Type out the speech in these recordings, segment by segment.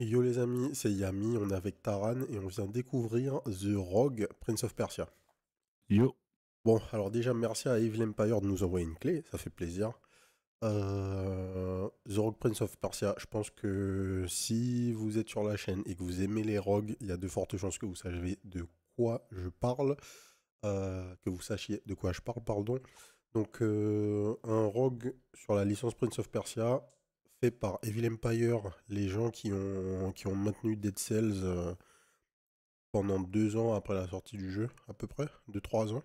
Yo les amis, c'est Yami, on est avec Taran et on vient découvrir The Rogue Prince of Persia. Yo. Bon, alors déjà merci à Evil Empire de nous envoyer une clé, ça fait plaisir. The Rogue Prince of Persia, je pense que si vous êtes sur la chaîne et que vous aimez les rogues, il y a de fortes chances que vous sachiez de quoi je parle, que vous sachiez de quoi je parle, pardon. Donc un rogue sur la licence Prince of Persia, fait par Evil Empire, les gens qui ont maintenu Dead Cells pendant 2 ans après la sortie du jeu, à peu près, 2-3 ans.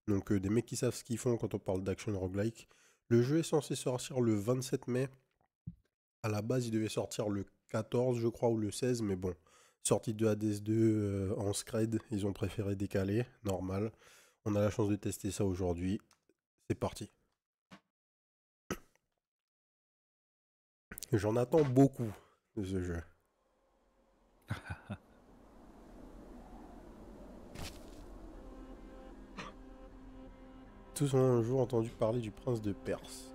Donc des mecs qui savent ce qu'ils font quand on parle d'action roguelike. Le jeu est censé sortir le 27 mai. À la base, il devait sortir le 14, je crois, ou le 16, mais bon, sortie de Hades 2 en scred, ils ont préféré décaler, normal. On a la chance de tester ça aujourd'hui. C'est parti. J'en attends beaucoup de ce jeu. Tous ont un jour entendu parler du prince de Perse.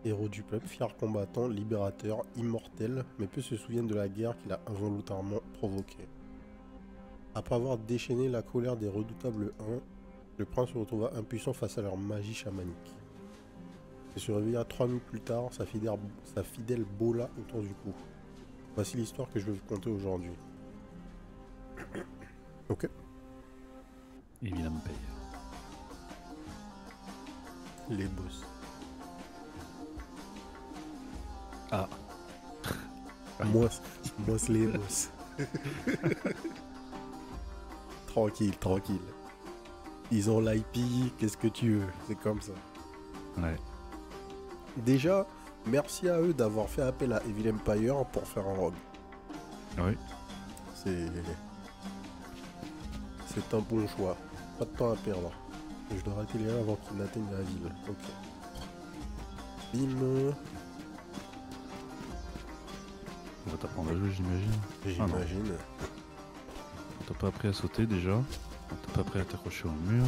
Héros du peuple, fier combattant, libérateur, immortel, mais peu se souviennent de la guerre qu'il a involontairement provoquée. Après avoir déchaîné la colère des redoutables Huns, le prince se retrouva impuissant face à leur magie chamanique. Il se réveilla 3 minutes plus tard, sa fidèle Bola autour du cou. Voici l'histoire que je vais vous conter aujourd'hui. Ok. Évidemment paye. Les boss. Ah. Moi, c'est les boss. Tranquille, tranquille. Ils ont l'IP, qu'est-ce que tu veux, c'est comme ça. Ouais. Déjà, merci à eux d'avoir fait appel à Evil Empire pour faire un rogue. Oui. C'est un bon choix. Pas de temps à perdre. Je dois arrêter les liens avant qu'ils n'atteignent la ville. Ok. Bim. On va t'apprendre à jouer, j'imagine. J'imagine. On t'a pas appris à sauter déjà. On t'a pas appris à t'accrocher au mur.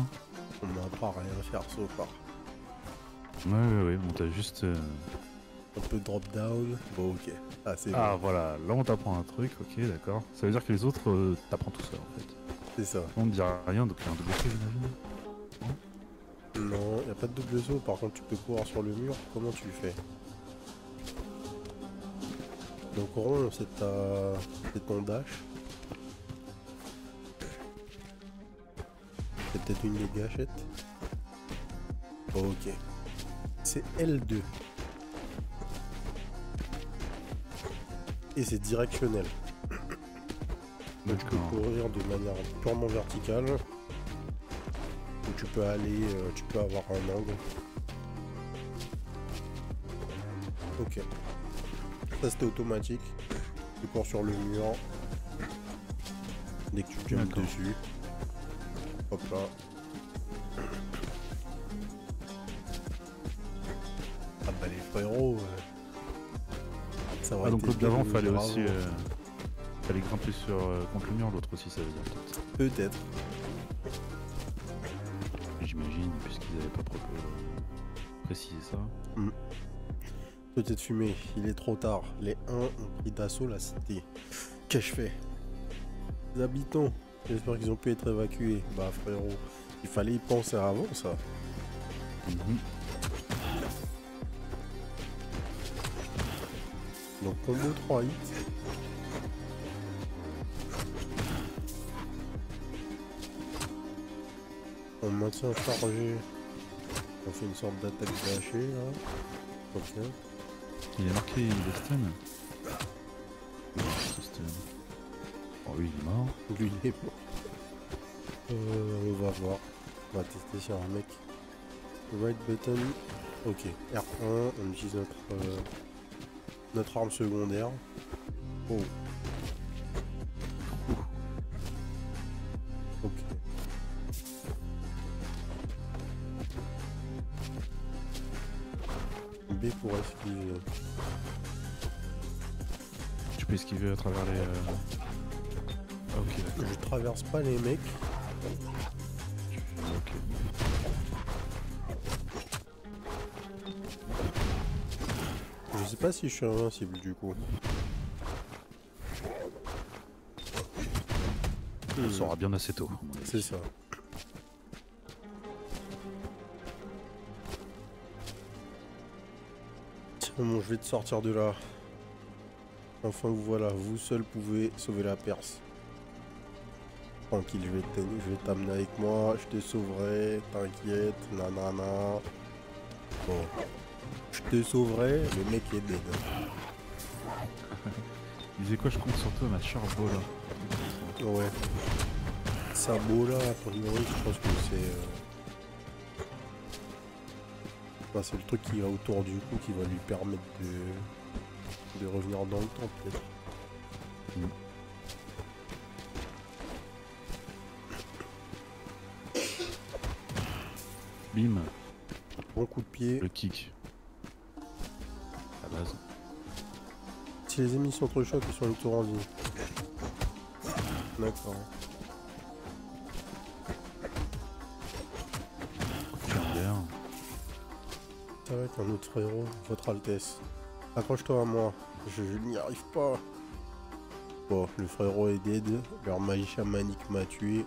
On n'apprend à rien faire so far. Ouais. On t'a juste. Un peu drop down. Bon, ok. Ah, c'est Ah, bon. voilà. Là, on t'apprend un truc. Ok, d'accord. Ça veut dire que les autres, t'apprends tout seul en fait. C'est ça. On ne dira rien, donc il y a un double effet, j'imagine. Non, y a pas de double saut. Par contre, tu peux courir sur le mur. Comment tu fais? Donc rond, c'est ton dash. C'est peut-être une des gâchettes. Ok. C'est L2. Et c'est directionnel. Donc tu peux courir de manière purement verticale. Ou tu peux aller, tu peux avoir un angle. Ok. Ça c'était automatique. Tu cours sur le mur. Dès que tu jumps dessus. Hop là. Ah bah les frérots. Ça aurait Ah, donc été l'autre d'avant, fallait bravo. aussi. Fallait grimper sur contre le mur, l'autre aussi, ça veut dire peut-être. Peut-être. J'imagine, puisqu'ils avaient pas précisé ça. Peut-être fumé, il est trop tard. Les Huns ont pris d'assaut la cité. Qu'ai-je fait? Les habitants, j'espère qu'ils ont pu être évacués. Bah frérot, il fallait y penser avant ça. Donc combo 3 hits. On maintient chargé. On fait une sorte d'attaque gâchée là. Ok. Il est marqué, il est stun. Oh oui, il est mort. Lui il est mort. On va voir. On va tester sur un mec. Right button. Ok. R1, on utilise notre arme secondaire. Oh. Ok. B pour esquiver. Tu peux esquiver à travers les... Ah ok, d'accord. Je traverse pas les mecs. Ok. Je sais pas si je suis invincible du coup. On le saura bien assez tôt. à mon avis. C'est ça. Tiens, bon, je vais te sortir de là. Enfin, voilà, vous seul pouvez sauver la Perse. Tranquille, je vais t'amener avec moi, je te sauverai, t'inquiète, nanana. Bon, je te sauverai, le mec est dead. Il disait quoi, je compte sur toi, ma chère Bola. Ouais. Sabot là, a priori, je pense que c'est... bah, c'est le truc qui va autour du cou qui va lui permettre de revenir dans le temps, peut-être. Bim, Bon coup de pied. le kick. À base. Si les ennemis sont trop chocs, ils sont autour en vie. D'accord. Derrière. Ça va être un autre frérot, votre Altesse. Accroche-toi à moi, je n'y arrive pas. Bon, le frérot est dead, leur magie chamanique m'a tué.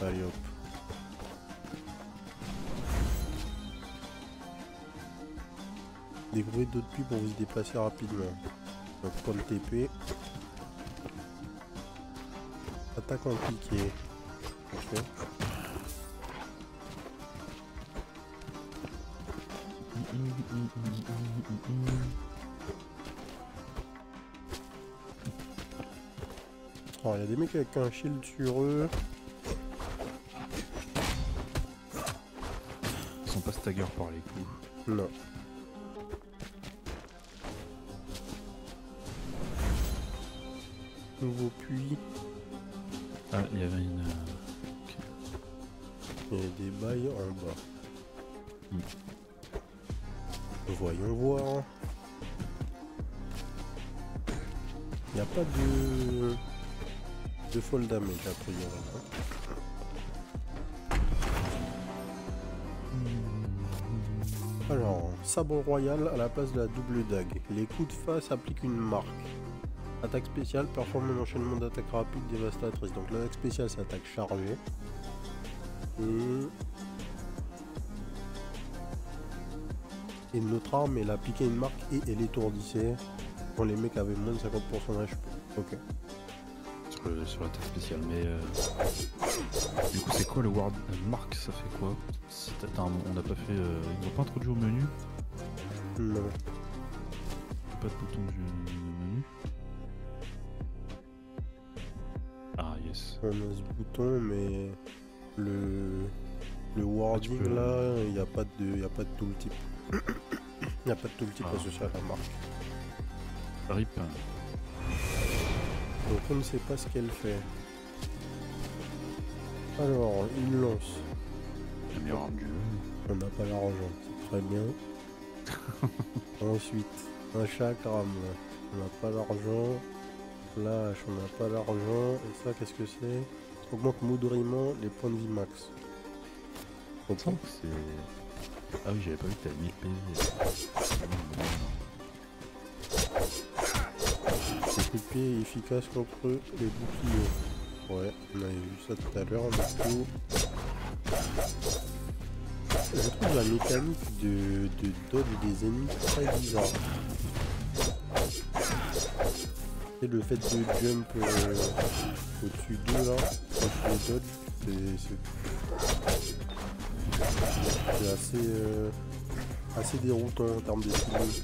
Allez hop. Découvrez d'autres puits pour vous y déplacer rapidement. Donc pour le TP. Attaque en piqué. Ok. Alors il y a des mecs avec un shield sur eux. Ils sont pas stagger par les coups. Non. Nouveau puits. Ah, il y avait une... Il y a des bails en bas. Mm. Voyons voir. Il n'y a pas de fall damage a priori. Alors, sabre royal à la place de la double dague. Les coups de face appliquent une marque. Attaque spéciale performe un enchaînement d'attaques rapides dévastatrices. Donc l'attaque spéciale c'est attaque chargée. Et notre arme elle appliquait une marque et elle étourdissait quand les mecs avaient moins de 50% d'HP. Ok. Sur l'attaque spéciale, mais... Du coup, c'est quoi le ward mark? Ça fait quoi? Attends, on n'a pas fait... Ils n'ont pas introduit au menu? Non. Pas de bouton du menu. Ah, yes. On a ce bouton mais le wording peux- là, il n'y a pas de tooltip. Il n'y a pas de tooltip associé à la marque. RIP. Donc on ne sait pas ce qu'elle fait. Alors, une lance. La meilleure arme du jeu. On n'a pas l'argent, c'est très bien. Ensuite, un chakram. On n'a pas l'argent. Flash, on n'a pas l'argent. Et ça, qu'est-ce que c'est? Augmente moudriment les points de vie max. Ok. C'est... Ah oui, j'avais pas vu que t'avais 1000 PV. Les coups de pied efficaces contre les boucliers. Ouais, on avait vu ça tout à l'heure. Du coup, je trouve la mécanique de dodge des ennemis très bizarre. Et le fait de jump au-dessus d'eux là, quand tu les dodge, c'est assez déroutant en termes de feeling.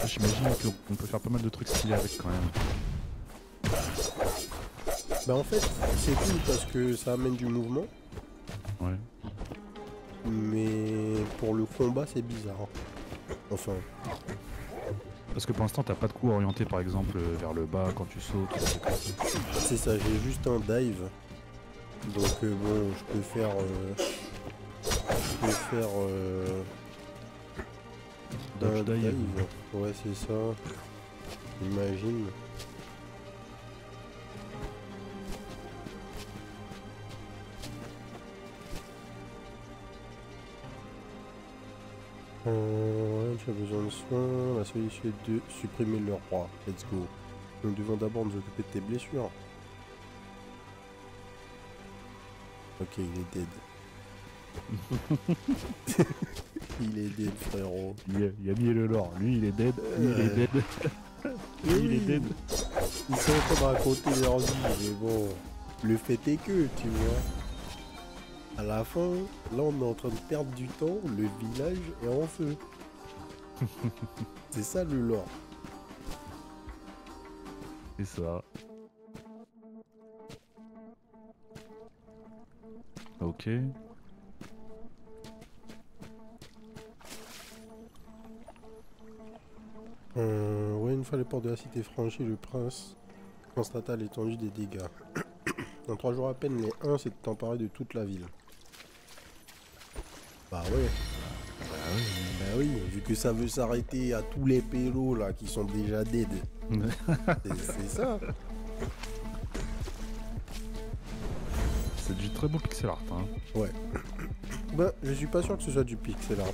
J'imagine qu'on peut faire pas mal de trucs stylés avec quand même. Bah en fait, c'est cool parce que ça amène du mouvement, Ouais. mais pour le combat c'est bizarre. Enfin, Parce que pour l'instant, t'as pas de coup orienté par exemple vers le bas quand tu sautes. Ou des trucs comme ça. c'est ça, j'ai juste un dive. Donc bon, je peux faire... Dodge dive. Ouais, c'est ça. Imagine. Ouais, tu as besoin de soins. La solution est de supprimer le roi. Let's go. Nous devons d'abord nous occuper de tes blessures. Ok, il est dead. Il est dead, frérot. Il a mis le lore. Lui, il est dead. Lui, il est dead. Lui, il est dead. Ils sont en train de raconter leur vie, mais bon. Le fait est que, tu vois. À la fin, là, on est en train de perdre du temps. Le village est en feu. C'est ça le lore. C'est ça. Ok. Ouais, une fois les portes de la cité franchies, le prince constata l'étendue des dégâts. En 3 jours à peine, les 1 s'est emparé de toute la ville. Bah ouais. Bah oui, vu que ça veut s'arrêter à tous les pélos là qui sont déjà dead. C'est ça. C'est du très beau pixel art. Hein. Ouais. Bah, je suis pas sûr que ce soit du pixel art.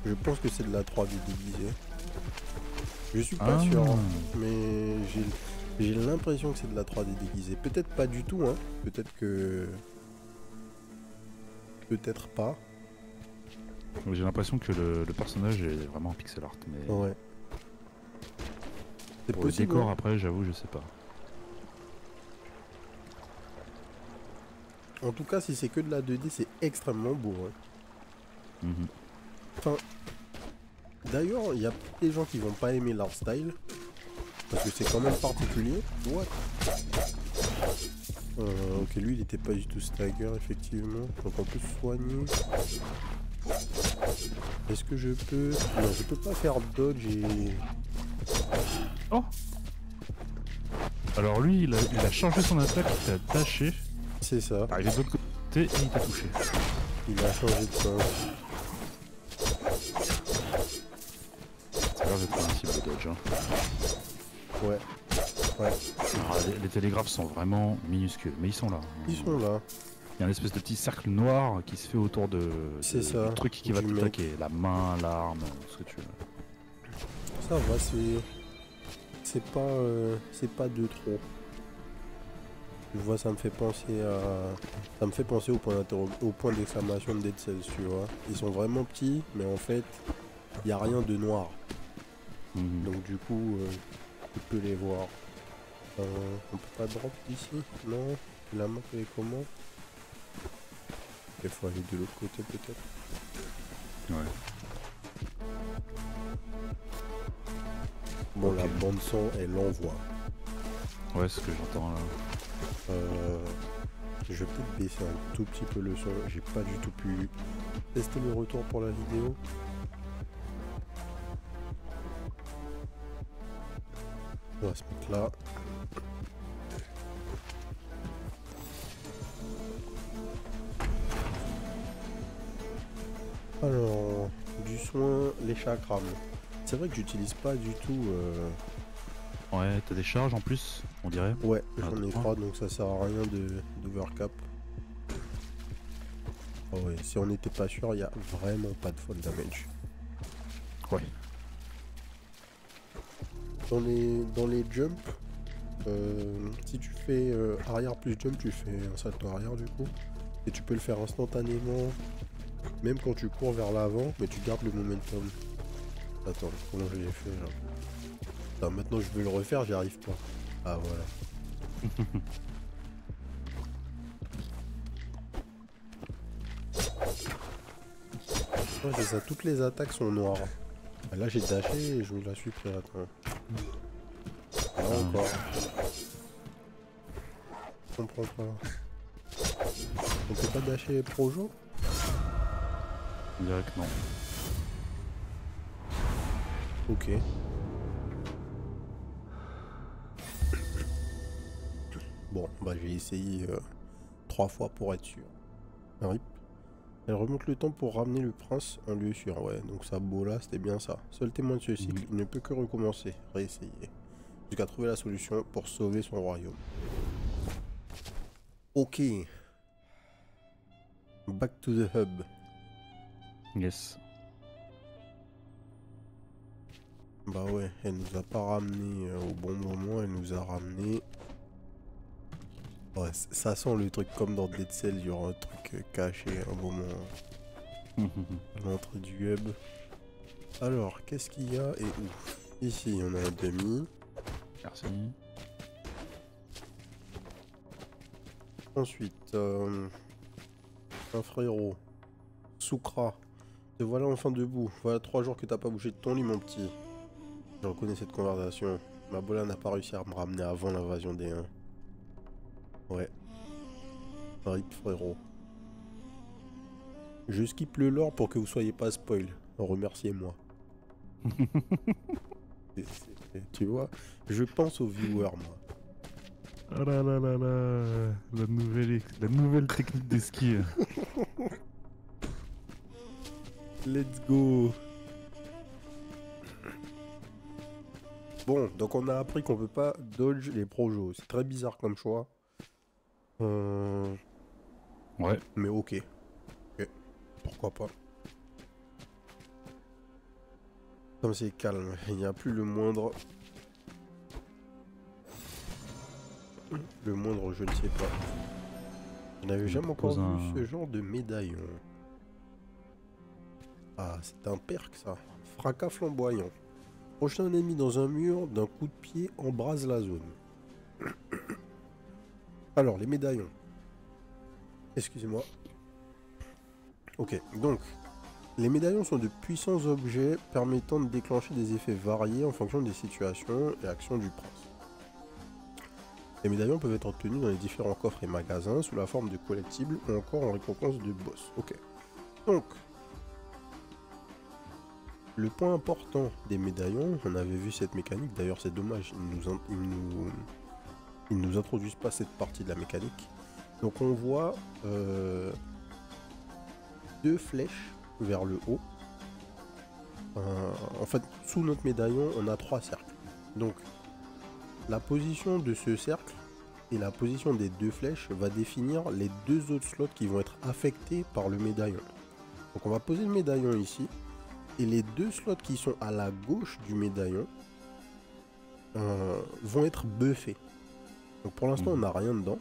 Je pense que c'est de la 3D déguisée. Je suis pas sûr, hein, mais j'ai l'impression que c'est de la 3D déguisée. Peut-être pas du tout, hein. Peut-être que... Peut-être pas. J'ai l'impression que le personnage est vraiment en pixel art. Mais Ouais. C'est pour le possible. décor, Hein. après, j'avoue, je sais pas. En tout cas, si c'est que de la 2D, c'est extrêmement beau. Hein. Mhm. Enfin, d'ailleurs, il y a des gens qui vont pas aimer l'art style. Parce que c'est quand même particulier. What? Ok, lui, il était pas du tout stagger, effectivement. Donc on peut se soigner. Est-ce que je peux... Non, je peux pas faire dodge et... Oh. Alors lui, il a changé son attaque, il t'a taché. C'est ça. Arrivé de l'autre côté et il t'a touché. Il a changé de sens. C'est grave d'être un type de dodge. Hein. Ouais. Ouais. Alors, les télégraphes sont vraiment minuscules, mais ils sont là. Ils sont là. Il y a une espèce de petit cercle noir qui se fait autour du truc qui va t'attaquer. La main, l'arme, ce que tu veux. Ça va, c'est pas de trop. Tu vois, ça me fait penser au point d'exclamation de Dead Cells, tu vois. Ils sont vraiment petits, mais en fait, il n'y a rien de noir. Mhm. Donc du coup, tu peux les voir. On peut pas drop ici? Non. La map elle est comment? Il faut aller de l'autre côté peut-être. Ouais. Bon, Ok. la bande son, elle envoie. Ouais, c'est ce que j'entends là. Je vais peut-être baisser un tout petit peu le son. J'ai pas du tout pu tester le retour pour la vidéo. On va se mettre là. Alors, du soin, les chakras. C'est vrai que j'utilise pas du tout. Ouais, t'as des charges en plus, on dirait. Ouais, Ah, j'en ai d'accord. 3 donc ça sert à rien d'overcap. Ah ouais, si on n'était pas sûr, il y a vraiment pas de fall damage. Ouais. Dans les jumps, si tu fais arrière plus jump, tu fais un salto arrière du coup. Et tu peux le faire instantanément, même quand tu cours vers l'avant, mais tu gardes le momentum. Attends, comment je l'ai fait là? Attends, maintenant je veux le refaire, j'y arrive pas. Ah voilà. Ouais, c'est ça, toutes les attaques sont noires. Ah, là j'ai dashé et je me la suis pris, attends. Là encore. Je comprends pas. On peut pas dasher Projo? On dirait que non. Ok. Bon, bah j'ai essayé 3 fois pour être sûr. RIP. Elle remonte le temps pour ramener le prince en lieu sûr. Ouais, donc ça beau là, c'était bien ça. Seul témoin de ce cycle, il ne peut que recommencer, réessayer. Jusqu'à trouver la solution pour sauver son royaume. Ok. Back to the hub. Yes. Bah ouais, elle nous a pas ramené au bon moment, elle nous a ramené... Ouais, ça sent le truc comme dans Dead Cells, il y aura un truc caché à un moment à l'entrée du hub. Alors, qu'est-ce qu'il y a et où? Ici, on a un demi. Merci. Ensuite, un frérot. Soukra. Te voilà enfin debout. Voilà 3 jours que t'as pas bougé de ton lit, mon petit. Je reconnais cette conversation. Ma bola n'a pas réussi à me ramener avant l'invasion des 1. Ouais. RIP, frérot. Je skip le lore pour que vous soyez pas spoil. Remerciez-moi. Tu vois, je pense aux viewers, moi. Oh là là là là, la nouvelle technique des skis. Let's go. Bon, donc on a appris qu'on peut pas dodge les projos. C'est très bizarre comme choix. Ouais. Mais ok. Ok. Pourquoi pas. Comme c'est calme, il n'y a plus le moindre... Le moindre, je ne sais pas. Je n'avais jamais encore vu ce genre de médaillon. Ah, c'est un perk ça. Fracas flamboyant. Prochain ennemi dans un mur, d'un coup de pied embrase la zone. Alors, les médaillons. Excusez-moi. Ok, donc, les médaillons sont de puissants objets permettant de déclencher des effets variés en fonction des situations et actions du prince. Les médaillons peuvent être obtenus dans les différents coffres et magasins sous la forme de collectibles ou encore en récompense de boss. Ok. Donc, le point important des médaillons, on avait vu cette mécanique, d'ailleurs c'est dommage, ils nous introduisent pas cette partie de la mécanique. Donc on voit 2 flèches vers le haut. En fait, sous notre médaillon, on a 3 cercles. Donc, la position de ce cercle et la position des 2 flèches va définir les 2 autres slots qui vont être affectés par le médaillon. Donc on va poser le médaillon ici. Et les 2 slots qui sont à la gauche du médaillon vont être buffés. Donc pour l'instant, on n'a rien dedans.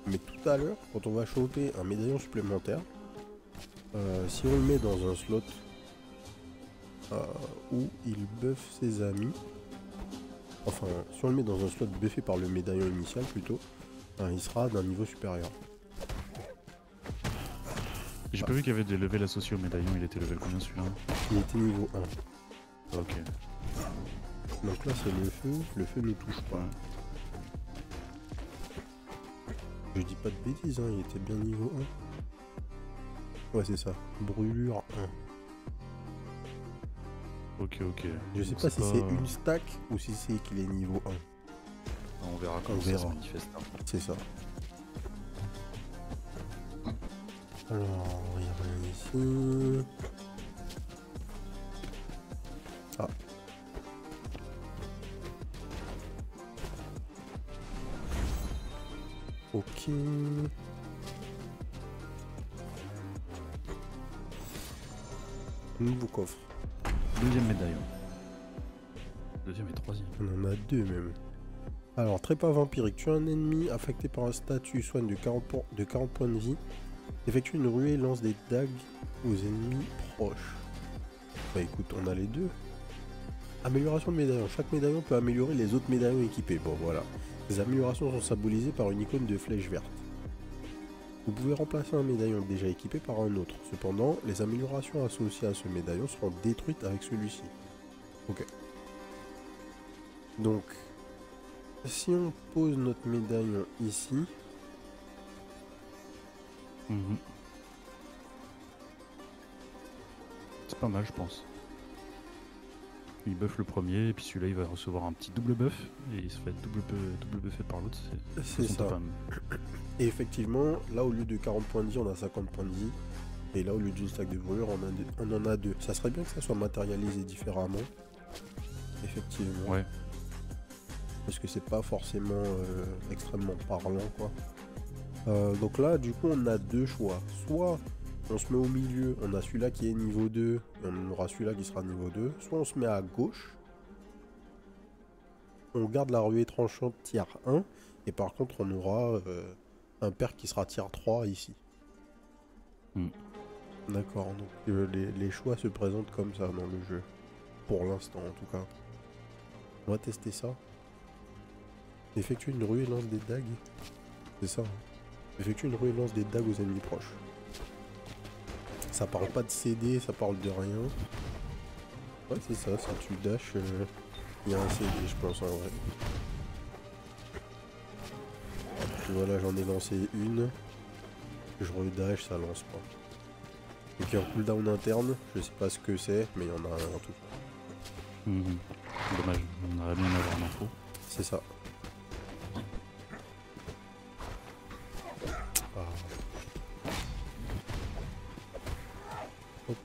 Mais tout à l'heure, quand on va choper un médaillon supplémentaire, si on le met dans un slot où il buffe ses amis, enfin, si on le met dans un slot buffé par le médaillon initial plutôt, il sera d'un niveau supérieur. J'ai pas vu qu'il y avait des levels associés au médaillon, il était level combien celui-là? Il était niveau 1. Ok. Donc là c'est le feu ne touche pas. Je dis pas de bêtises, il était bien niveau 1. Ouais c'est ça, brûlure 1. Ok. Je sais pas si c'est une stack ou si c'est qu'il est niveau 1. On verra quand ça se manifeste. C'est ça. Alors, il y a rien ici. Ah. Ok. Nouveau coffre. Deuxième médaillon. Deuxième et troisième. On en a 2 même. Alors, trépas vampirique. Tu as un ennemi affecté par un statut soigne de 40 points de vie. Effectue une ruée et lance des dagues aux ennemis proches. Bah écoute, on a les 2. Amélioration de médaillon. Chaque médaillon peut améliorer les autres médaillons équipés. Bon voilà. Ces améliorations sont symbolisées par une icône de flèche verte. Vous pouvez remplacer un médaillon déjà équipé par un autre. Cependant, les améliorations associées à ce médaillon seront détruites avec celui-ci. Ok. Donc, si on pose notre médaillon ici... C'est pas mal, je pense. Il buff le premier, et puis celui-là il va recevoir un petit double buff, et il se fait double buffé par l'autre. C'est ça. Et effectivement, là au lieu de 40 points de vie, on a 50 points de vie. Et là au lieu d'une stack de brûlure, on en a 2. Ça serait bien que ça soit matérialisé différemment. Effectivement. Ouais. Parce que c'est pas forcément extrêmement parlant quoi. Donc là du coup on a 2 choix. Soit On se met au milieu, on a celui-là qui est niveau 2, et on aura celui-là qui sera niveau 2. Soit on se met à gauche, on garde la ruée tranchante tiers 1, et par contre on aura un père qui sera tiers 3 ici. D'accord, donc les choix se présentent comme ça dans le jeu. Pour l'instant en tout cas. On va tester ça. Effectue une ruée lance des dagues. C'est ça. Hein. Effectue une ruée lance des dagues aux ennemis proches. Ça parle pas de CD, ça parle de rien. Ouais, c'est ça, si tu dash, il y a un CD, je pense, en vrai. Et voilà, j'en ai lancé une. Je redash, ça lance pas. Et puis en cooldown interne, je sais pas ce que c'est, mais il y en a un en tout cas. Dommage, on aurait bien avoir l'info. C'est ça. Ah. Hop.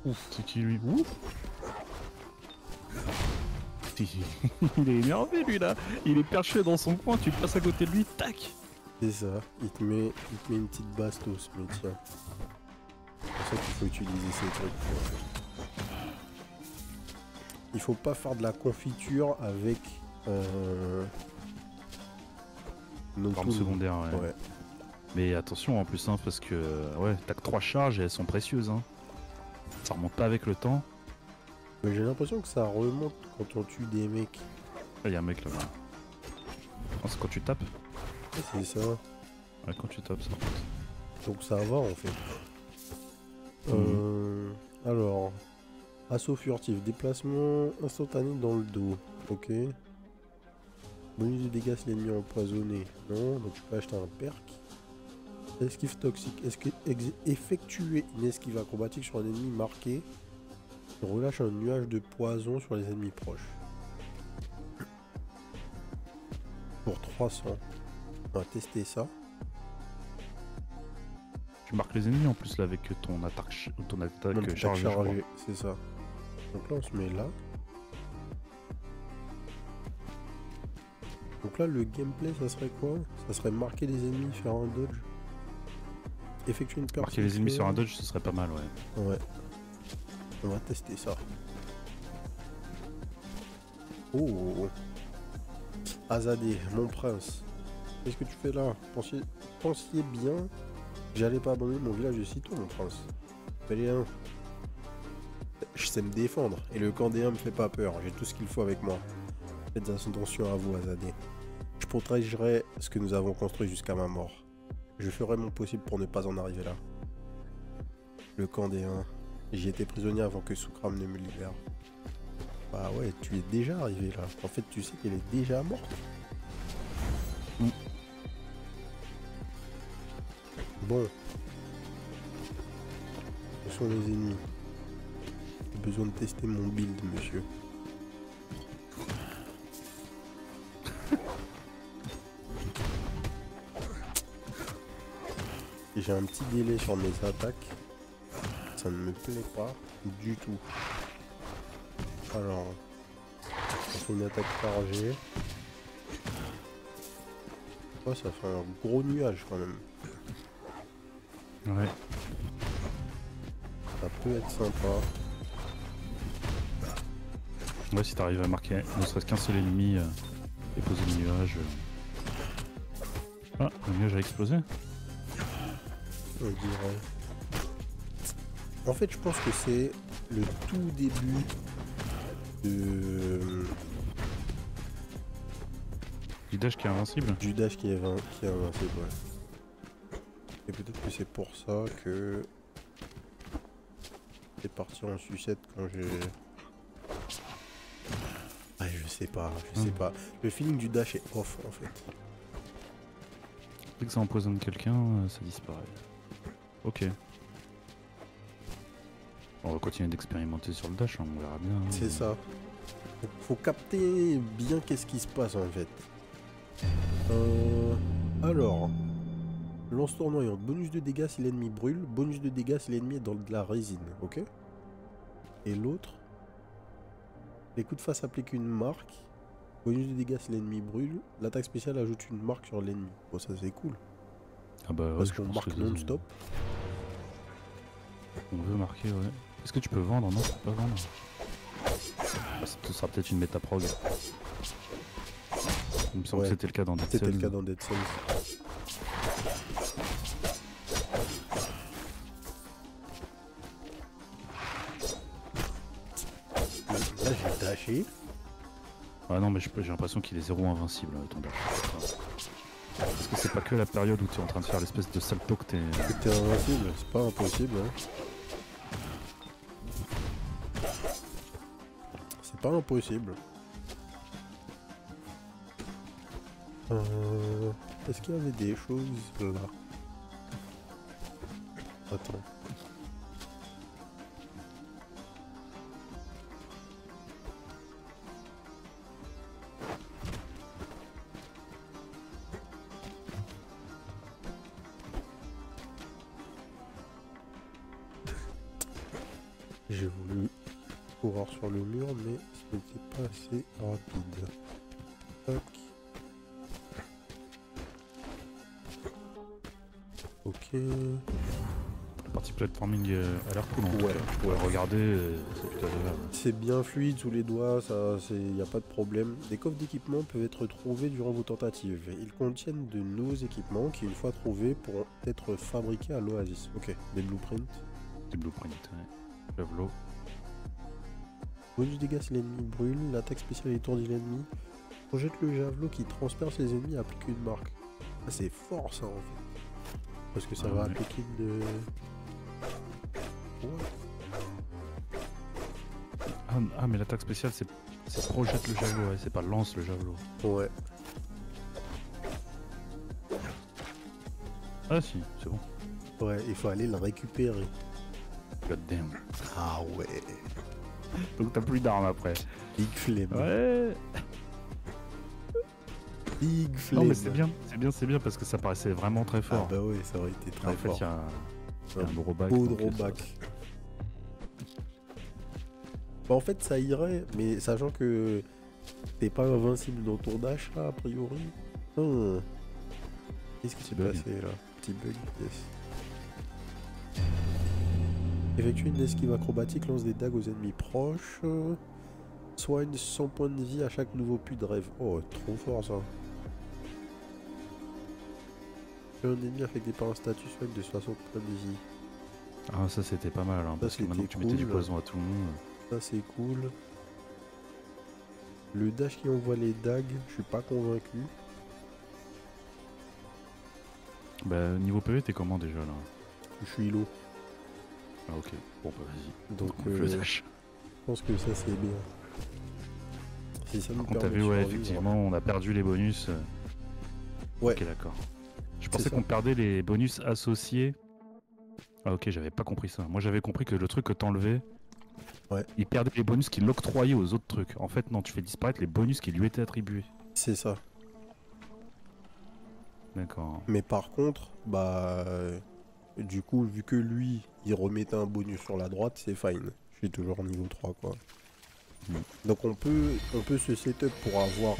Ouf, c'est qui lui? Ouf. Il est énervé lui là. Il est perché dans son coin, tu passes à côté de lui, tac. C'est ça, il te met une petite bastos, mais tiens. C'est pour ça qu'il faut utiliser ces trucs. Il faut pas faire de la confiture avec nos Arme secondaire, ouais. Ouais. Mais attention en plus, hein, parce que ouais, t'as que 3 charges et elles sont précieuses. Hein. Ça remonte pas avec le temps. Mais j'ai l'impression que ça remonte quand on tue des mecs. Ah, y a un mec là-bas. Oh, c'est quand tu tapes? C'est ça. Ouais, quand tu tapes, ça remonte. Donc ça va en fait. Alors, assaut furtif, déplacement instantané dans le dos. Ok. Bonus de dégâts si l'ennemi est empoisonné. Non, donc tu peux acheter un perk. Esquive toxique. Effectuer une esquive acrobatique sur un ennemi marqué. Relâche un nuage de poison sur les ennemis proches. Pour 300. On va tester ça. Tu marques les ennemis en plus là avec ton attaque chargée. C'est ça. Donc là on se met là. Donc là le gameplay ça serait quoi? Ça serait marquer les ennemis, faire un dodge. Effectuer une perception. Marquer les ennemis sur un dodge, ce serait pas mal, ouais. Ouais. On va tester ça. Oh. Azadé, mon prince. Qu'est-ce que tu fais là? Pensiez bien que j'allais pas abandonner mon village de sitôt, mon prince. Fallait un. Je sais me défendre et le Candéen me fait pas peur. J'ai tout ce qu'il faut avec moi. Faites attention à vous, Azadé. Je protégerai ce que nous avons construit jusqu'à ma mort. Je ferai mon possible pour ne pas en arriver là. Le Candéen. J'y étais prisonnier avant que Soukram ne me libère. Bah ouais, tu es déjà arrivé là. En fait, tu sais qu'elle est déjà morte. Bon. Ce sont les ennemis. J'ai besoin de tester mon build, monsieur. J'ai un petit délai sur mes attaques. Ça ne me plaît pas du tout. Alors, on fait une attaque chargée. Ouais, ça fait un gros nuage quand même. Ouais. Ça peut être sympa. Ouais, si t'arrives à marquer ne serait-ce qu'un seul ennemi et poser le nuage. Ah, le nuage a explosé. On dirait. En fait, je pense que c'est le tout début de... Du dash qui est invincible. Du dash qui est invincible, ouais. Et peut-être que c'est pour ça que... c'est parti en sucette quand j'ai... Ah, je sais pas. Le feeling du dash est off, en fait. Dès que ça empoisonne quelqu'un, ça disparaît. Ok. On va continuer d'expérimenter sur le dash, hein, on verra bien. Hein. C'est ça. Faut capter bien qu'est-ce qui se passe en fait. Alors, Lance tournoyante, bonus de dégâts si l'ennemi brûle, bonus de dégâts si l'ennemi est dans de la résine, ok? Et l'autre, les coups de face appliquent une marque, bonus de dégâts si l'ennemi brûle, l'attaque spéciale ajoute une marque sur l'ennemi. Bon, ça c'est cool. Ah bah ouais, Parce je qu'on pense marque que non-stop. on veut marquer, ouais. Est-ce que tu peux vendre? Non, tu peux pas vendre. Ah, ce sera peut-être une métaprog. Il me semble Ouais, que c'était le cas dans Dead C'était le Cells. cas dans Dead Cells. Là j'ai dashé. Ah non, mais j'ai l'impression qu'il est zéro invincible, ton dash. Parce que c'est pas que la période où tu es en train de faire l'espèce de salto que t'es. T'es invincible, c'est pas impossible. Hein. C'est pas impossible. Est-ce qu'il y avait des choses là? Attends. J'ai voulu courir sur le mur, mais ce n'était pas assez rapide. Tac. Ok. La partie platforming a l'air cool en tout Ouais, cas. ouais. Regardez, c'est plutôt agréable. C'est bien fluide sous les doigts, ça, y a pas de problème. Des coffres d'équipement peuvent être trouvés durant vos tentatives. Ils contiennent de nouveaux équipements qui, une fois trouvés, pourront être fabriqués à l'Oasis. Ok, des blueprints. Des blueprints, ouais. Javelot. Bonus dégâts si l'ennemi brûle, l'attaque spéciale étourdit l'ennemi. Projette le javelot qui transperce les ennemis et applique une marque. Ah, c'est fort ça en fait. Parce que ça va ouais. appliquer une... Ouais. Ah mais l'attaque spéciale c'est projette le javelot, ouais, c'est pas lance le javelot. Ouais. Ah si, c'est bon. Ouais, il faut aller le récupérer. God damn. Ah ouais. Donc t'as plus d'armes après. Big flemme. Ouais. Big flemme. Non mais c'est bien parce que ça paraissait vraiment très Ah fort. bah ouais, ça aurait été très En fait fort. il y a un drawback. Beau donc, drawback. Bah, en fait, ça irait, mais sachant que t'es pas invincible dans ton dash là, a priori. Qu'est-ce qui s'est Bug. passé là? Petit bug, yes. Effectue une esquive acrobatique, lance des dagues aux ennemis proches. Soigne 100 points de vie à chaque nouveau puits de rêve. Oh, trop fort ça. Un ennemi affecté par un statut soigne de 60 points de vie. Ah ça c'était pas mal hein, parce que maintenant que tu mettais du poison à tout le monde. Ça c'est cool. Le dash qui envoie les dagues, je suis pas convaincu. Bah niveau PV t'es comment déjà là? Je suis low. Ah ok, bon bah vas-y. Donc Le dash. je pense que ça c'est bien. Si ça nous Par contre t'as permet vu de ouais survivre. effectivement on a perdu les bonus. Ouais. Ok d'accord. Je pensais ça. qu'on perdait les bonus associés. Ah ok j'avais pas compris ça. Moi j'avais compris que le truc que t'enlevais, ouais, il perdait les bonus qu'il octroyait aux autres trucs. En fait non, tu fais disparaître les bonus qui lui étaient attribués. c'est ça. D'accord. Mais par contre, bah du coup, vu que lui, il remettait un bonus sur la droite, c'est fine. Je suis toujours niveau 3 quoi. Donc on peut se setup pour avoir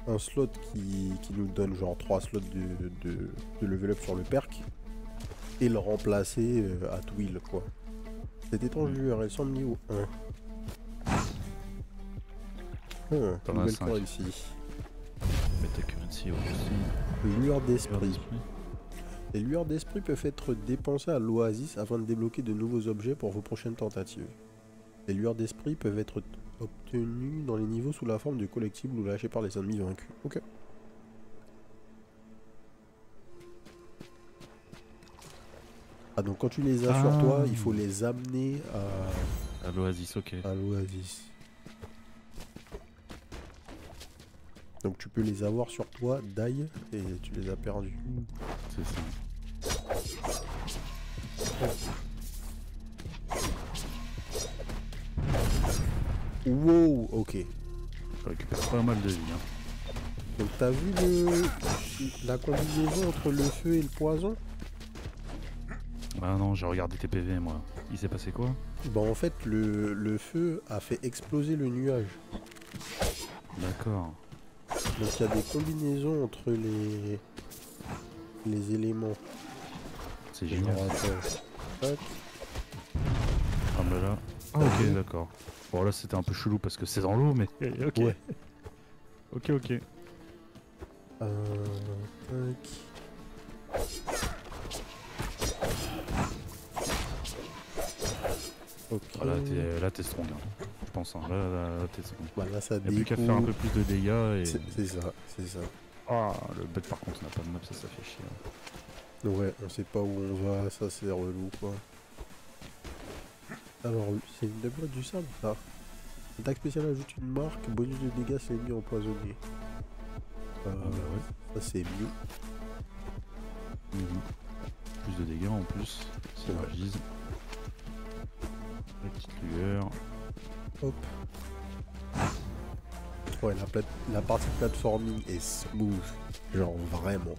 un slot qui nous donne genre 3 slots de level up sur le perk et le remplacer à will quoi. Cette étrange lueur, elle semble niveau 1. T'en as Nouvelle 5. corps ici. Metacurrency aussi. Lueur d'esprit. Les lueurs d'esprit peuvent être dépensées à l'Oasis afin de débloquer de nouveaux objets pour vos prochaines tentatives. Les lueurs d'esprit peuvent être obtenues dans les niveaux sous la forme de collectibles ou lâchés par les ennemis vaincus. Ok. Ah donc quand tu les as sur toi, il faut les amener à l'Oasis, ok. à l'Oasis. Donc tu peux les avoir sur toi, die, et tu les as perdus. C'est ça. Wow, ok. Je récupère pas mal de vie. Hein. Donc t'as vu la combinaison entre le feu et le poison? Ah non, j'ai regardé tes PV moi. Il s'est passé quoi? Bah en fait le feu a fait exploser le nuage. D'accord. Donc il y a des combinaisons entre les éléments. C'est génial. Alors, Ça. attends. Tac. Ah bah là. Ah ok, d'accord. Bon là c'était un peu chelou parce que c'est dans l'eau, mais ok. Ouais. Ok, ok. Tac. Ok. Ah, là t'es strong, hein. Je pense. Hein. Là t'es strong. Bah là ça Il n'y a plus qu'à faire un peu plus de dégâts et. C'est ça, c'est ça. Ah, le bug par contre, on n'a pas de map, ça fait chier. Hein. Ouais, on sait pas où on va, ça c'est relou quoi. Alors, c'est une double du sable ça. Attaque spéciale ajoute une marque, bonus de dégâts c'est mis empoisonné. Ah bah ouais. Ça c'est mieux. Plus de dégâts en plus, synergise. La petite lueur. Hop. Ouais, la partie platforming est smooth. Genre vraiment.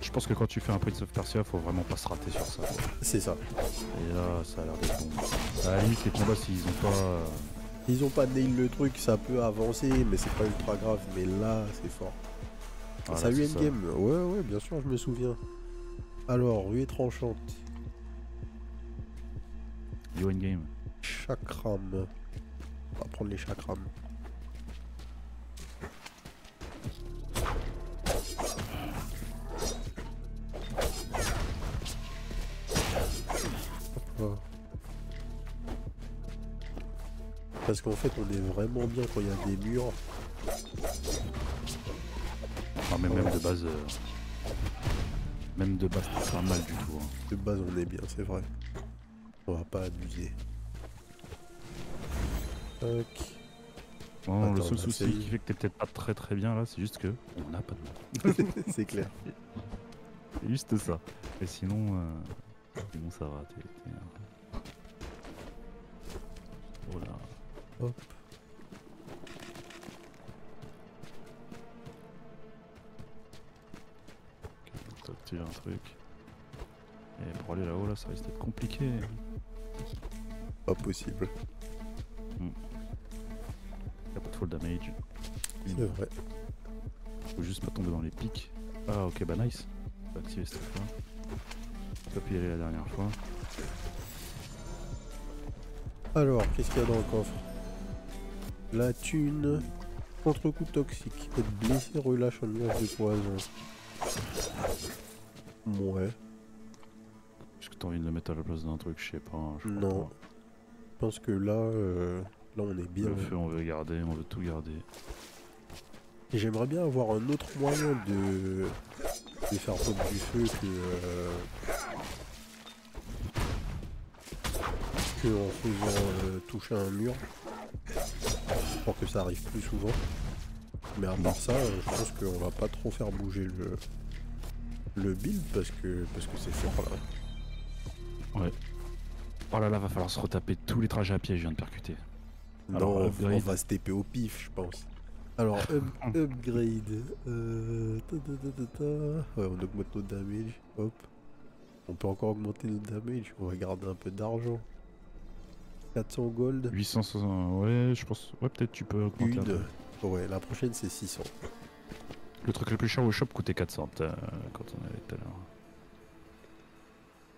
Je pense que quand tu fais un Prince of Persia, faut vraiment pas se rater sur ça. C'est ça. Et là, ça a l'air d'être bon. À la limite, les combats, s'ils ont pas. Ils ont pas nail le truc, ça peut avancer, mais c'est pas ultra grave. Mais là, c'est fort. Voilà, Salut c'est Endgame. Ouais, bien sûr, je me souviens. Alors, ruée tranchante. Yo Endgame. Chakram. On va prendre les chakrams. Oh. Parce qu'en fait, on est vraiment bien quand il y a des murs. Ah, mais même de base. Même de base, c'est pas mal du tout. Hein. De base, on est bien, c'est vrai. On va pas abuser. Tac. Bon, Attends, le seul là, souci c'est- qui fait que t'es peut-être pas très bien là, c'est juste que on n'a pas de map. C'est clair. C'est juste ça. Et sinon, ça va. Oh là. Hop. Ok, t'as un truc. Et pour aller là-haut, là, ça risque d'être compliqué. Pas possible. Y'a pas de fall damage. C'est vrai. Faut juste pas tomber dans les pics. Ah ok, bah nice. On va activer cette fois. Pas pu y aller la dernière fois. Alors, qu'est-ce qu'il y a dans le coffre? La thune. Contre-coup toxique. Être blessé relâche un nuage de poison. Ouais. Est-ce que t'as envie de le mettre à la place d'un truc? Je sais pas. Je crois Non. pas. Je pense que là, là on est bien. Le feu, on veut garder, on veut tout garder. Et j'aimerais bien avoir un autre moyen de faire pop du feu que en faisant toucher un mur. Pour que ça arrive plus souvent. Mais à part ça, je pense qu'on va pas trop faire bouger le build parce que c'est fort là. Ouais. Oh là là, va falloir se retaper tous les trajets à pied, je viens de percuter. Alors, Non, upgrade. on va se TP au pif, je pense. Alors, upgrade. Ouais, on augmente notre damage. Hop. On peut encore augmenter notre damage. On va garder un peu d'argent. 400 gold. 860, ouais, je pense. Ouais, peut-être tu peux augmenter un peu. Ouais, la prochaine c'est 600. Le truc le plus cher au shop coûtait 400 quand on avait tout à l'heure.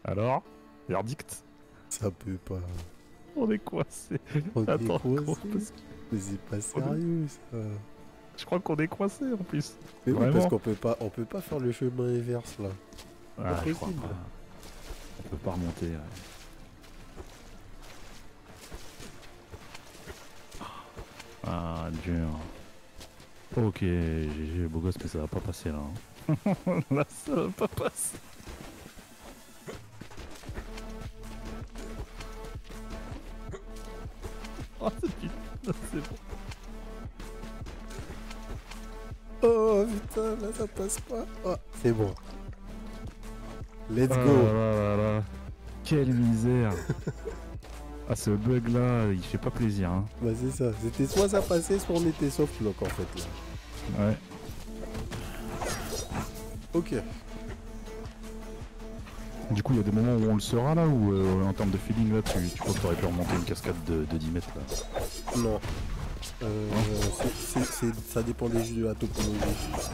Alors, verdict? Ça peut pas. On est coincé. On est Attends, coincé. comment parce que- Mais c'est pas sérieux ça. je crois qu'on est coincé en plus. Mais oui, Vraiment parce on peut pas faire le chemin inverse là. Ah, je crois possible. pas. On peut pas remonter. Ouais. Ah, dur. Ok, GG, beau gosse, mais ça va pas passer là. Hein. Là, ça va pas passer. Oh, c'est bon. Oh putain, là ça passe pas. Oh, c'est bon. Let's Ah go. là là là. Quelle misère. Ah, ce bug là, il fait pas plaisir. Hein. Bah c'est ça. C'était soit ça passait, soit on était soft lock en fait là. Ouais. Ok. Du coup, il y a des moments où on le sera là, ou en termes de feeling, là, tu crois que t'aurais pu remonter une cascade de 10 mètres là? Non. Ça dépendait juste de la topologie.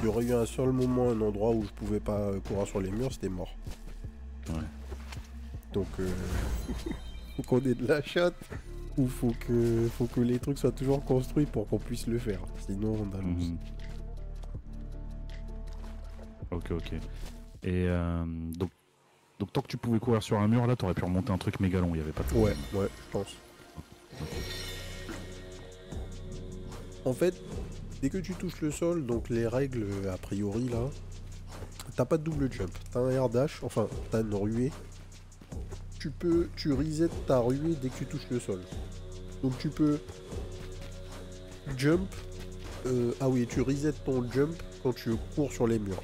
Il y aurait eu un seul moment, un endroit où je pouvais pas courir sur les murs, c'était mort. Ouais. Donc, faut qu'on ait de la chatte, ou faut que les trucs soient toujours construits pour qu'on puisse le faire. Sinon, on a loose. Ok, ok. Et donc tant que tu pouvais courir sur un mur, là, t'aurais pu remonter un truc méga long, il y avait pas de Ouais, problème. ouais, je pense. En fait, dès que tu touches le sol, donc les règles, a priori, là, t'as pas de double jump. T'as un air dash, enfin, t'as une ruée. Tu reset ta ruée dès que tu touches le sol. Donc tu peux jump. Ah oui, tu reset ton jump quand tu cours sur les murs.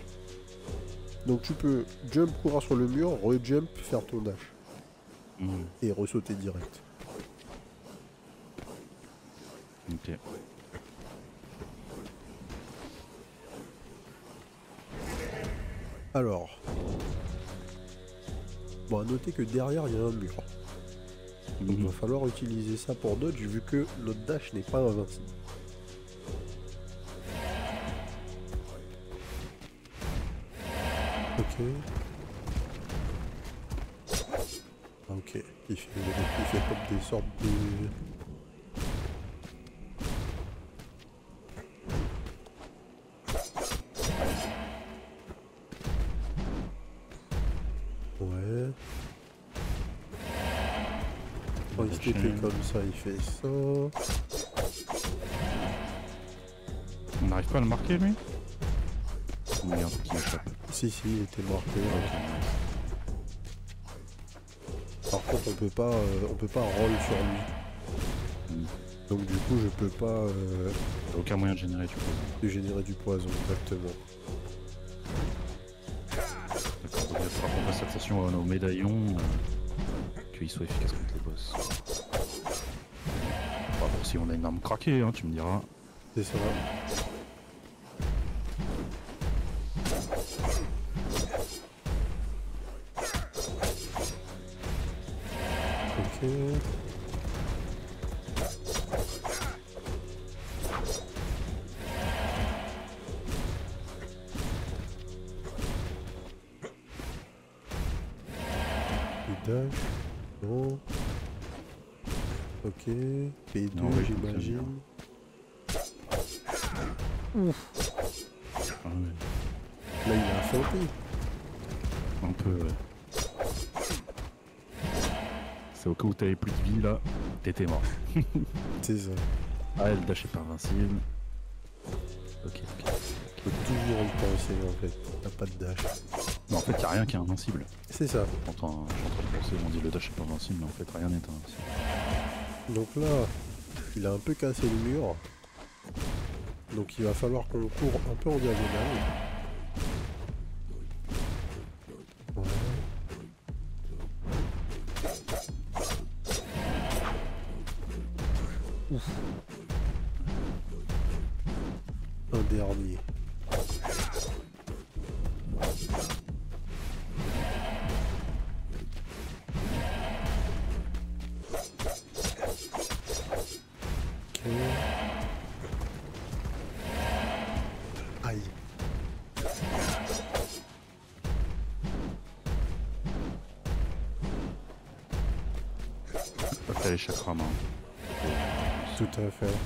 Donc tu peux jump, courir sur le mur, re-jump, faire ton dash. Et ressauter direct. Ok. Alors. Bon, à noter que derrière, il y a un mur. Donc il va falloir utiliser ça pour dodge, vu que notre dash n'est pas invincible. Ok. Ah, ok. Il fait comme des sortes de... Ouais. Quand il se TP comme ça, il fait ça. On n'arrive pas à le marquer, lui? Ou il y a un truc qui m'échappe? Si, il était marqué. Par contre, on peut pas roll sur lui. Donc du coup, je peux pas... Aucun moyen de générer du poison. De générer du poison, exactement. D'accord, donc il faudra qu'on fasse attention à nos médaillons, qu'ils soient efficaces contre les boss. Bah, bon, si on a une arme craquée, hein, tu me diras. C'est ça. Ok. Dash. Non. Ok. P2, j'imagine. Ouf. Ah, ouais. Là, il a feinté. Un peu, ouais. C'est au cas où t'avais plus de vie, là, t'étais mort. C'est ça. Ah, le dash est pas invincible. Ok. Faut toujours y penser, en fait. T'as pas de dash. Non, en fait, y a rien qui est invincible. C'est ça. Je suis en train de penser, on dit le dash est pas invincible, mais en fait, rien n'est invincible. Donc là, il a un peu cassé le mur. Donc il va falloir qu'on court un peu en diagonale. Ouais. Ouf. Un dernier. Ok. Aïe. Pas faire les chakras main. Tout à fait.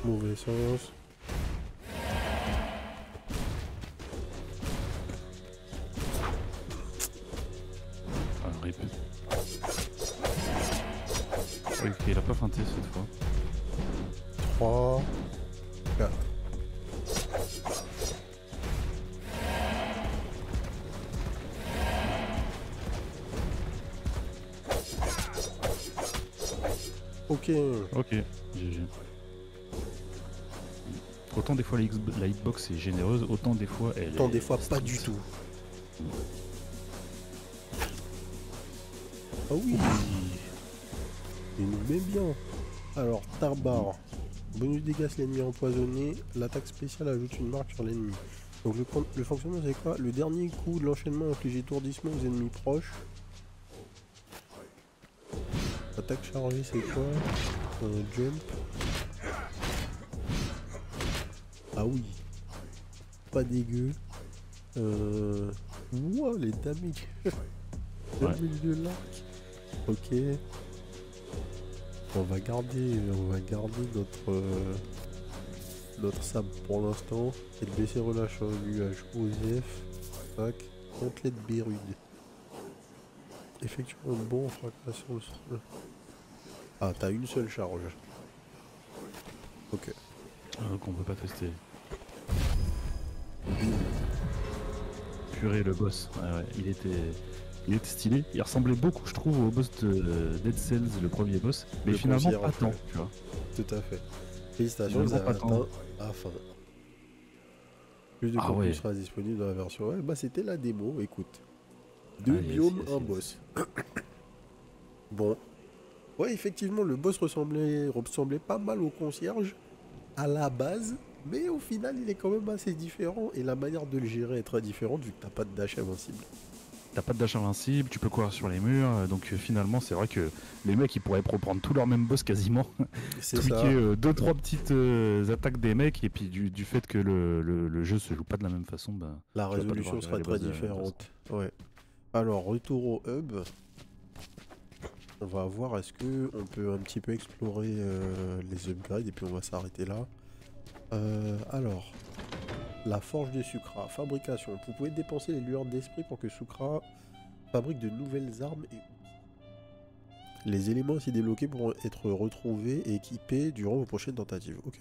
Mauvais sens. Ah, rip. Ok, il a pas feinté cette fois. 3, 4. Ok. Ok, GG. Autant des fois la hitbox est généreuse, autant des fois elle Autant est... des fois pas du tout. Ah oui. Il nous met bien. Alors, Tarbar, bonus dégâts si l'ennemi est empoisonné. L'attaque spéciale ajoute une marque sur l'ennemi. Donc le fonctionnement c'est quoi? Le dernier coup de l'enchaînement inflige étourdissement aux ennemis proches. Attaque chargée c'est quoi? Jump. Ah oui. Pas dégueu. Wow, les damage. Damage de l'arc. Ok. On va garder notre sable pour l'instant. Et le blessé relâche un nuage OZF. Tac. Gantelet de Bérude. Effectue un bon fracas sur le sol. Ah, t'as une seule charge. Ok. Donc on peut pas tester. Bim. Purée, le boss. Ouais, il était stylé. Il ressemblait beaucoup, je trouve, au boss de Dead Cells, le premier boss. Mais Le finalement, concierge, pas tant, ouais. tu vois. Tout à fait. Félicitations, vous Finalement, avez pas tant. atteint la fin. Plus de Ah contenu ouais. sera disponible dans la version. Ouais, bah c'était la démo, écoute. 2 Ah, yes, biomes, yes, un yes. boss. Bon. Ouais, effectivement, le boss ressemblait pas mal au concierge à la base, mais au final, il est quand même assez différent et la manière de le gérer est très différente vu que t'as pas de dash invincible. T'as pas de dash invincible, tu peux courir sur les murs, donc finalement c'est vrai que les mecs ils pourraient reprendre tout leur même boss quasiment, C'est ça. tweaker 2-3 petites attaques des mecs, et puis du fait que le jeu se joue pas de la même façon, bah, La tu vas pas résolution devoir sera gérer les très boss de la même façon. différente. Ouais. Alors, retour au hub. On va voir est-ce que on peut un petit peu explorer les upgrades et puis on va s'arrêter là. Alors, la forge de Sucra, fabrication. Vous pouvez dépenser les lueurs d'esprit pour que Sucra fabrique de nouvelles armes et outils. Les éléments ainsi débloqués pourront être retrouvés et équipés durant vos prochaines tentatives. Ok.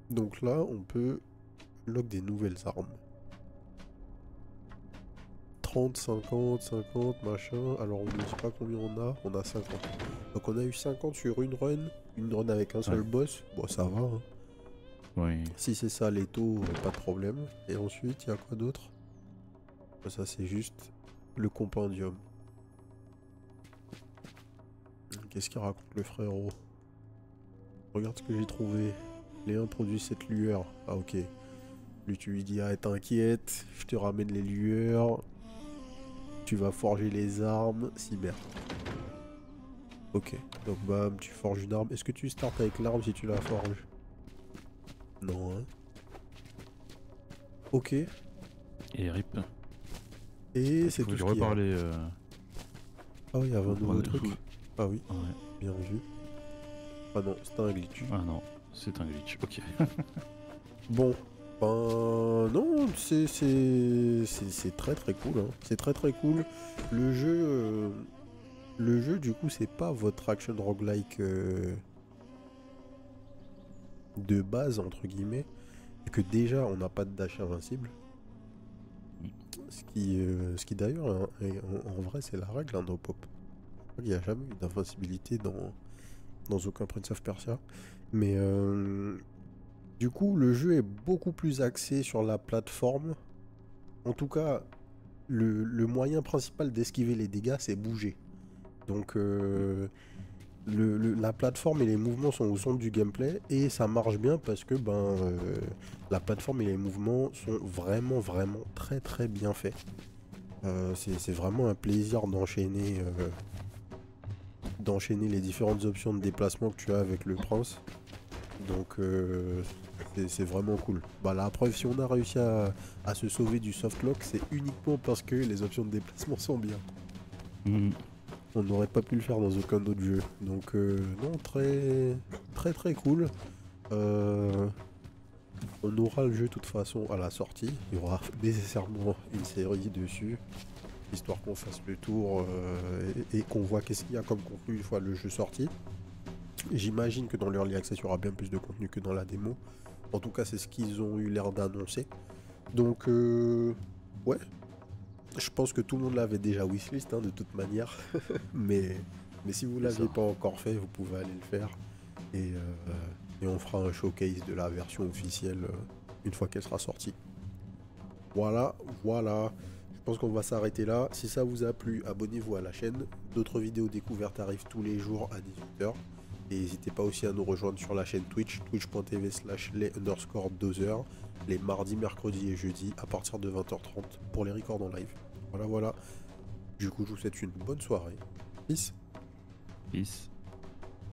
Donc là, on peut unlock des nouvelles armes. 30, 50, 50, machin. Alors on ne sait pas combien on a. On a 50. Donc on a eu 50 sur une run avec un seul Ouais. boss. Bon, ça va. Hein. Oui. Si c'est ça, les taux, pas de problème. Et ensuite, il y a quoi d'autre? Ça, c'est juste le compendium. Qu'est-ce qu'il raconte le frérot? Regarde ce que j'ai trouvé. Léon produit cette lueur. Ah, ok. Lui, tu lui dis, ah, t'inquiète, je te ramène les lueurs. Tu vas forger les armes. Cyber. Ok. Donc, bam, tu forges une arme. Est-ce que tu startes avec l'arme si tu la forges? Non, hein. Ok. Et RIP. Et c'est Faut tout lui ce qu'il y a. reparler. Ah oui, il y avait un nouveau Ouais, truc. Ah oui, Ouais. bien vu. Ah non, c'était un glitch. Ah non, c'est un glitch. Ok. Bon, ben non, c'est très très cool. Hein. C'est très très cool. Le jeu du coup, c'est pas votre action roguelike de base entre guillemets, et que déjà on n'a pas de dash invincible. Ce qui d'ailleurs, hein, en vrai, c'est la règle hein, dans Pop. Il n'y a jamais eu d'invincibilité dans aucun Prince of Persia. Mais du coup, le jeu est beaucoup plus axé sur la plateforme. En tout cas, le moyen principal d'esquiver les dégâts, c'est bouger. Donc, la plateforme et les mouvements sont au centre du gameplay et ça marche bien parce que la plateforme et les mouvements sont vraiment, vraiment très, très bien faits. C'est vraiment un plaisir d'enchaîner les différentes options de déplacement que tu as avec le prince. Donc c'est vraiment cool. Bah la preuve, si on a réussi à se sauver du softlock, c'est uniquement parce que les options de déplacement sont bien. Mhm. On n'aurait pas pu le faire dans aucun autre jeu. Donc non, très très très cool. On aura le jeu de toute façon à la sortie. Il y aura nécessairement une série dessus. Histoire qu'on fasse le tour et qu'on voit qu'est-ce qu'il y a comme contenu une fois le jeu sorti. J'imagine que dans l'Early Access, il y aura bien plus de contenu que dans la démo. En tout cas, c'est ce qu'ils ont eu l'air d'annoncer. Donc, ouais. Je pense que tout le monde l'avait déjà wishlist, hein, de toute manière. mais si vous ne l'aviez pas encore fait, vous pouvez aller le faire. Et on fera un showcase de la version officielle une fois qu'elle sera sortie. Voilà, voilà. Je pense qu'on va s'arrêter là. Si ça vous a plu, abonnez-vous à la chaîne. D'autres vidéos découvertes arrivent tous les jours à 18h. Et n'hésitez pas aussi à nous rejoindre sur la chaîne Twitch, twitch.tv/les_dozers, les mardis, mercredis et jeudis à partir de 20h30 pour les records en live. Voilà. Du coup, je vous souhaite une bonne soirée. Peace. Peace.